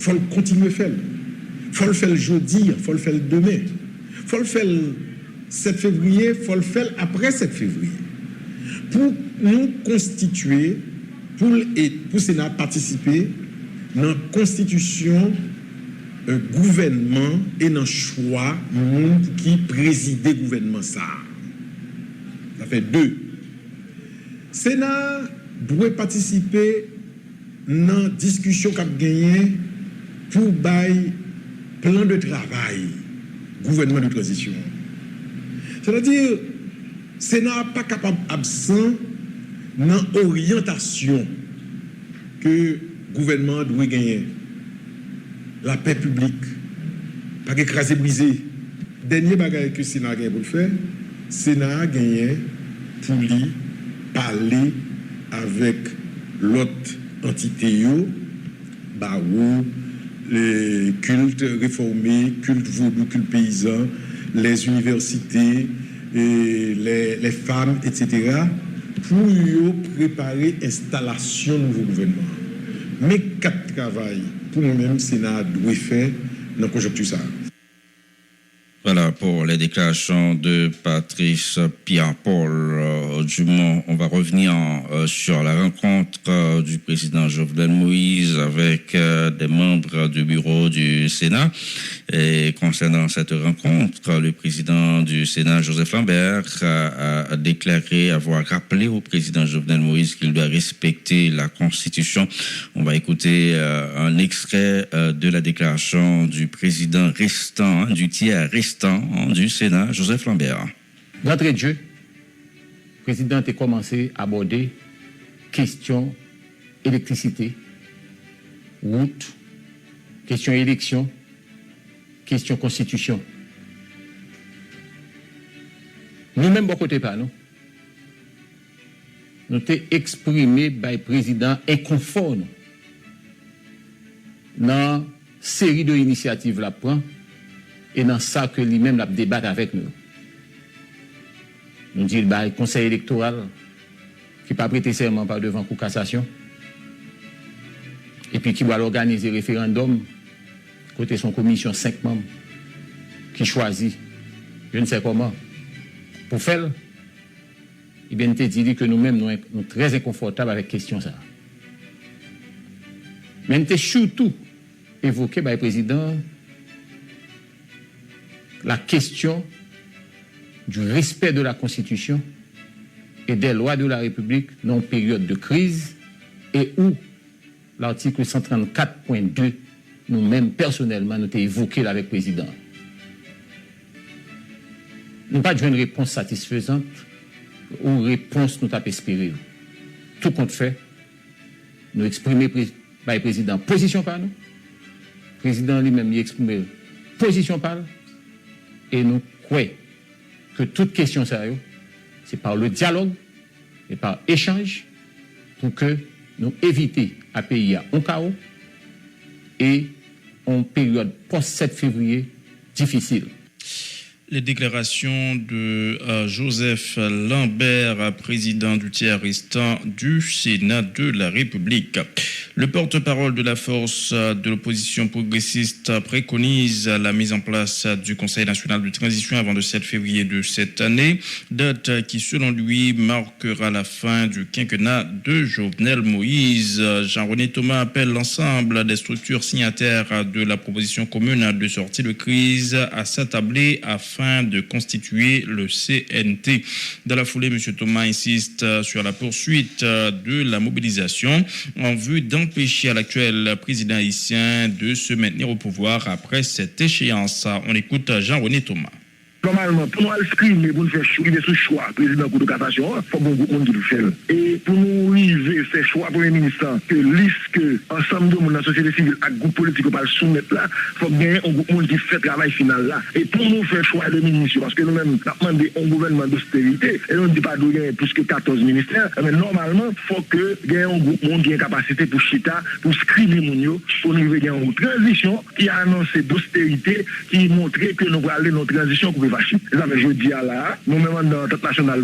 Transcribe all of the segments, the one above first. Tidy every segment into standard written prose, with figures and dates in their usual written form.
Il faut continuer à faire. Il faut le faire jeudi, il faut le faire demain. Il faut le faire le 7 février, il faut le faire après 7 février. Pour nous constituer, pour le Sénat participer dans la constitution gouvernement et dans le choix monde qui préside le gouvernement. Ça fait 2. Sénat doit participer dans la discussion qu'a gagné pour bail plan de travail gouvernement de transition. C'est-à-dire Sénat n'est pas capable absent dans l'orientation que le gouvernement doit gagner. La paix publique, pas écraser, briser. Dernier bagage que le Sénat a gagné pour le faire, le Sénat a gagné pour lui parler avec l'autre entité, les cultes réformés, cultes vaudou, cultes paysans, les universités, et les femmes, etc., pour préparer l'installation du nouveau gouvernement. Mais 4 travail, pour nous-mêmes, le Sénat doit faire dans la conjoncture ça. Voilà pour les déclarations de Patrice Pierre-Paul Dumont. On va revenir sur la rencontre du président Jovenel Moïse avec des membres du bureau du Sénat. Et concernant cette rencontre, le président du Sénat, Joseph Lambert, a déclaré avoir rappelé au président Jovenel Moïse qu'il doit respecter la Constitution. On va écouter un extrait de la déclaration du président restant, du tiers restant du Sénat, Joseph Lambert. D'entrée de jeu, le président a commencé à aborder question électricité, route, question élection, question constitution. Nous-mêmes, bon côté pas, nous avons exprimé par le président inconfort dans une série d'initiatives la prend et dans ça que lui-même la débat avec nous. Nous disons le conseil électoral qui n'a pas prêté serment par devant Cour cassation et puis qui va organiser référendum côté son commission 5 membres qui choisit je ne sais comment pour faire. Il bien été dit que nous-mêmes nous sommes très inconfortables avec la question ça. Mais nous avons surtout évoqué par le président la question du respect de la Constitution et des lois de la République dans une période de crise et où l'article 134.2, nous-mêmes personnellement, nous avons évoqué avec le président. Nous n'avons pas eu une réponse satisfaisante ou une réponse nous avons espéré. Tout compte fait, nous exprimons par le président position par nous. Le président lui-même exprimé position par nous. Et nous croyons que toute question sérieuse, c'est par le dialogue et par échange pour que nous évitions à pays un chaos et en période post-7 février difficile. Les déclarations de Joseph Lambert, président du tiers restant du Sénat de la République. Le porte-parole de la force de l'opposition progressiste préconise la mise en place du Conseil national de transition avant le 7 février de cette année, date qui selon lui marquera la fin du quinquennat de Jovenel Moïse. Jean-René Thomas appelle l'ensemble des structures signataires de la proposition commune de sortie de crise à s'attabler afin de constituer le CNT. Dans la foulée, M. Thomas insiste sur la poursuite de la mobilisation en vue d'empêcher à l'actuel président haïtien de se maintenir au pouvoir après cette échéance. On écoute Jean-René Thomas. Normalement, pour nous exprimer, pour nous faire ce choix, président de la cassation, il faut que beaucoup de monde le fasse. Et pour nous arriver ce choix, Premier ministre, que liste que ensemble de monde dans la société civile et groupe politique va le soumettre là, il faut gagner un groupe de monde qui fait le travail final là. Et pour nous faire choix de ministres, parce que nous-mêmes, nous demandons un gouvernement d'austérité, et nous ne dit pas de gagner plus que 14 ministères, mais normalement, il faut que gagner un groupe de monde qui ait capacité pour chita, pour scriber mon pour nous gagner une transition qui a annoncé d'austérité, qui montre que nous allons aller dans une transition pour fâché. Ça veut je dis là, nous-mêmes dans la nationale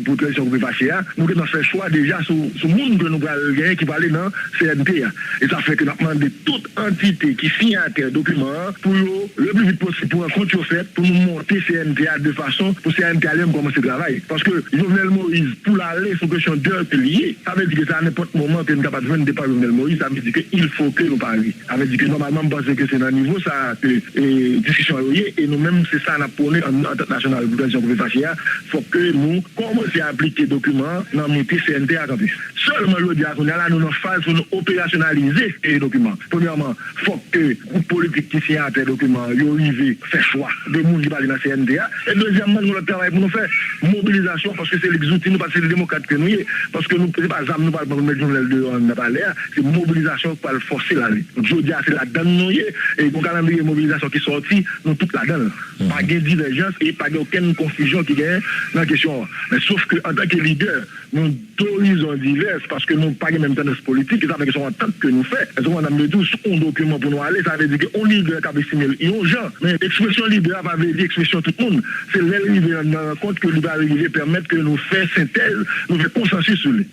pour transition pour fâché, nous avons fait choix déjà sur le monde que nous allons gagner qui va aller dans CNT. Et ça fait que nous demandons toute entité qui signe un document pour le plus vite possible pour un compte fait pour nous monter CNT de façon pour CNT aller commencer le travail. Parce que Jovenel Moïse, pour l'aller, c'est une question d'heure liée. Ça veut dire que c'est à n'importe moment que nous sommes capables de départ Jovenel Moïse, ça veut dire qu'il faut que nous parlions. Ça veut dire que normalement, je pense que c'est dans le niveau ça que discussion est et nous-mêmes, c'est ça qu'on a prôné en tant que national pour transition pour fâché. Il faut que nous commencions à appliquer les documents dans le métier CNT à campus. Seulement, le dire qu'on est là, nous avons phase pour nous opérationnaliser les documents. Premièrement, il faut que les groupes politiques qui signent ces documents, ils arrivent à faire choix de monde qui parle dans la CNTA. Et deuxièmement, nous avons travaillé pour nous faire mobilisation parce que c'est les outils, nous parce que c'est les démocrates que nous y est. Parce que nous, c'est pas ça, nous parlons de journal de on n'a pas l'air, c'est mobilisation pour le forcer la vie. Je dis, c'est la donne nous y est, et pour calendrier de mobilisation qui sortit, nous toute la donne. Pas de divergence et pas aucune confusion qui gagne dans la question. Mais sauf que en tant que leader, nous d'horizons divers parce que nous pas même tendance politique, et ça fait que c'est en tant que nous fait. Et on a mis tous un document pour nous aller, ça veut dire qu'on leader qui a estimé un gens. Mais l'expression leader va dire expression tout le monde. C'est leader dans compte que le arriver permettre que nous fassions synthèse, nous fassions consensus sur lui.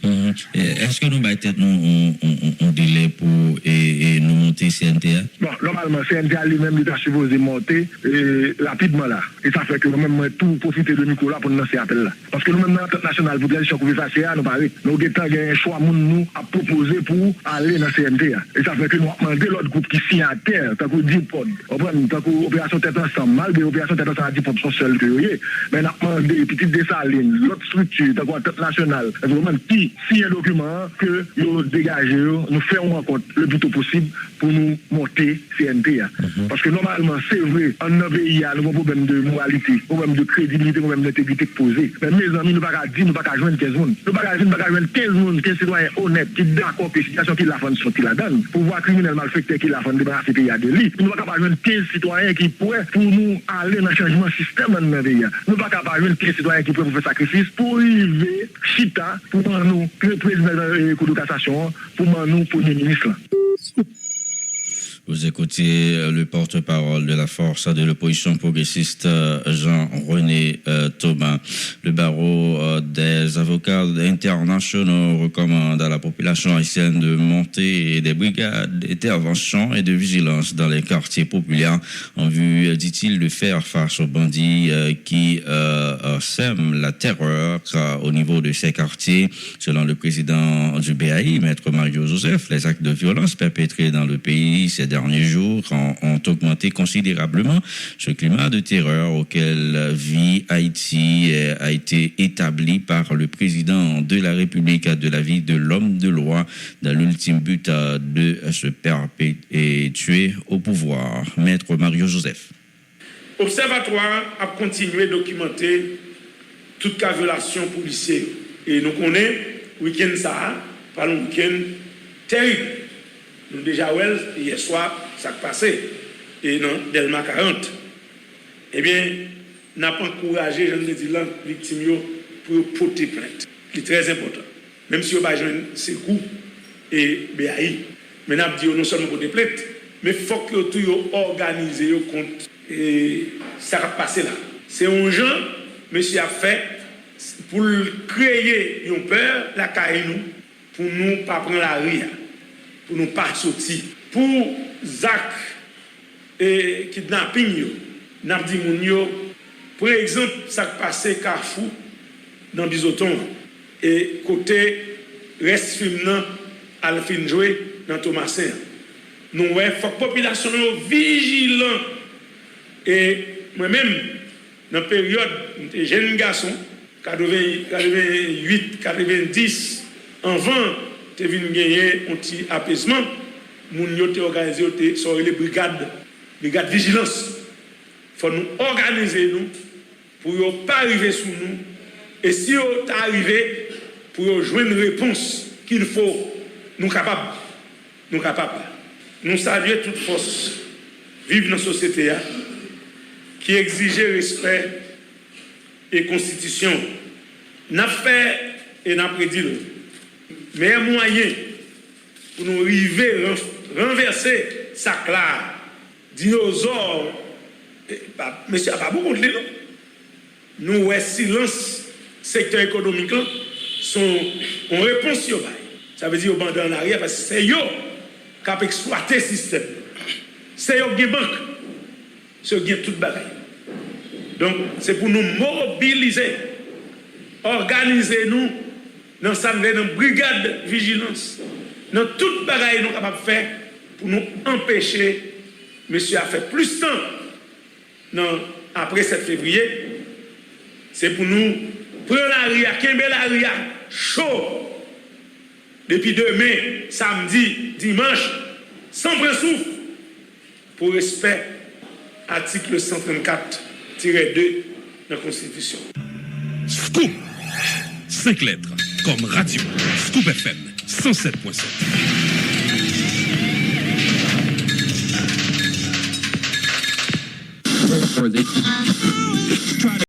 Est-ce que nous mettons un délai pour nous monter CNTA? Bon, normalement, CNTA lui-même il a supposé monter rapidement là. Et ça fait que nous-mêmes tout profiter de Nicolas pour nous lancer appel là. Parce que nous-mêmes dans la nationale pour transition pour faire nous parler, nous avons un choix nous à proposer pour aller dans CNTA. Et ça fait que nous avons demandé l'autre groupe qui signe à terre, tant que 10 pods. Tant que opération tête ensemble, malgré l'opération tête ensemble à 10 pods sont seuls que vous voyez. Mais nous avons demandé petites dessalines, l'autre structure, tant que tête nationale, vraiment qui signe un document que nous dégageons, nous faisons rencontre le plus tôt possible pour nous monter CNTA. Parce que normalement, c'est vrai, en un pays, il y a un problème de moralité, un problème de crédibilité, un problème d'intégrité posé. Mais mes amis, nous ne pouvons pas dire, nous ne pouvons pas joindre 15 personnes. Nous ne pouvons pas joindre 15 personnes, 15 citoyens honnêtes qui sont d'accord que la situation qui la font sortir la donne. Pouvoir criminel malfecteur qui la font débarrasser le pays à délit. Nous ne pouvons pas joindre 15 citoyens qui pourraient pour nous aller dans le changement système dans le pays. Nous ne pouvons pas joindre 15 citoyens qui pourraient faire sacrifice pour arriver, chita, pour nous, le président de la Cour de cassation, pour nous, Premier ministre. Vous écoutez le porte-parole de la force de l'opposition progressiste, Jean-René Thomas. Le barreau des avocats internationaux recommande à la population haïtienne de monter des brigades d'intervention et de vigilance dans les quartiers populaires en vue, dit-il, de faire face aux bandits qui sèment la terreur au niveau de ces quartiers. Selon le président du BAI, Maître Mario Joseph, les actes de violence perpétrés dans le pays ces derniers jours ont augmenté considérablement. Ce climat de terreur auquel vit Haïti a été établi par le président de la République de la vie de l'homme de loi dans l'ultime but de se perpétuer au pouvoir. Maître Mario Joseph. L'Observatoire a continué à documenter toute cas violation policière. Et nous connaissons week-end ça, pas un week-end terrible. Nous déjà hier soir, ça passé, et dans Delma 40. Eh bien, n'a pas encouragé, je ne dis là, les victimes pour porter plainte. C'est très important. Même si on va joindre Sekou et BAI. Mais n'a pas dit non seulement porter plainte, mais il faut que tout organisé contre ça va passer là. C'est un genre, monsieur a fait pour créer une peur, la caille nous, pour nous pas prendre la rue, pour nous pas sortir. Pour Zach et kidnapping, n'a dit moun yo, par exemple, ça passé Carrefour dans Bizoton et côté reste film à la fin jouer dans Thomasin. Nous ouais, faut que la population soit vigilant. Et moi-même, dans la période, j'étais jeune garçon, 88, 90, avant, j'étais venu gagner un petit apaisement. Moun yo te organisé sur les brigades vigilance. Il faut nous organiser nous pour ne pas arriver sous nous. Et si on est arrivé, pour jouer une réponse qu'il faut, nous capables. Nous saluons toute force vive dans la société qui exige respect et constitution. N'a fait et n'a prédit le meilleur moyen pour nous arriver renverser ça là dinosaure monsieur a pas beaucoup de nous, ouais, silence, secteur économique, sont en réponse. Ça veut dire au bandit en arrière parce que c'est eux qui ont exploité le système. C'est eux qui ont banque. C'est eux qui ont toute bagaille. Donc, c'est pour nous mobiliser, organiser nous dans une brigade de vigilance, dans toute bagaille nous sommes capables de faire pour nous empêcher, monsieur a fait plus de temps après 7 février, c'est pour nous prendre la ria, Kembe la ria, chaud, depuis demain, samedi, dimanche, sans prendre souffle, pour respect, article 134-2 de la Constitution. Scoop, 5 lettres, comme radio, Scoop FM, 107.7.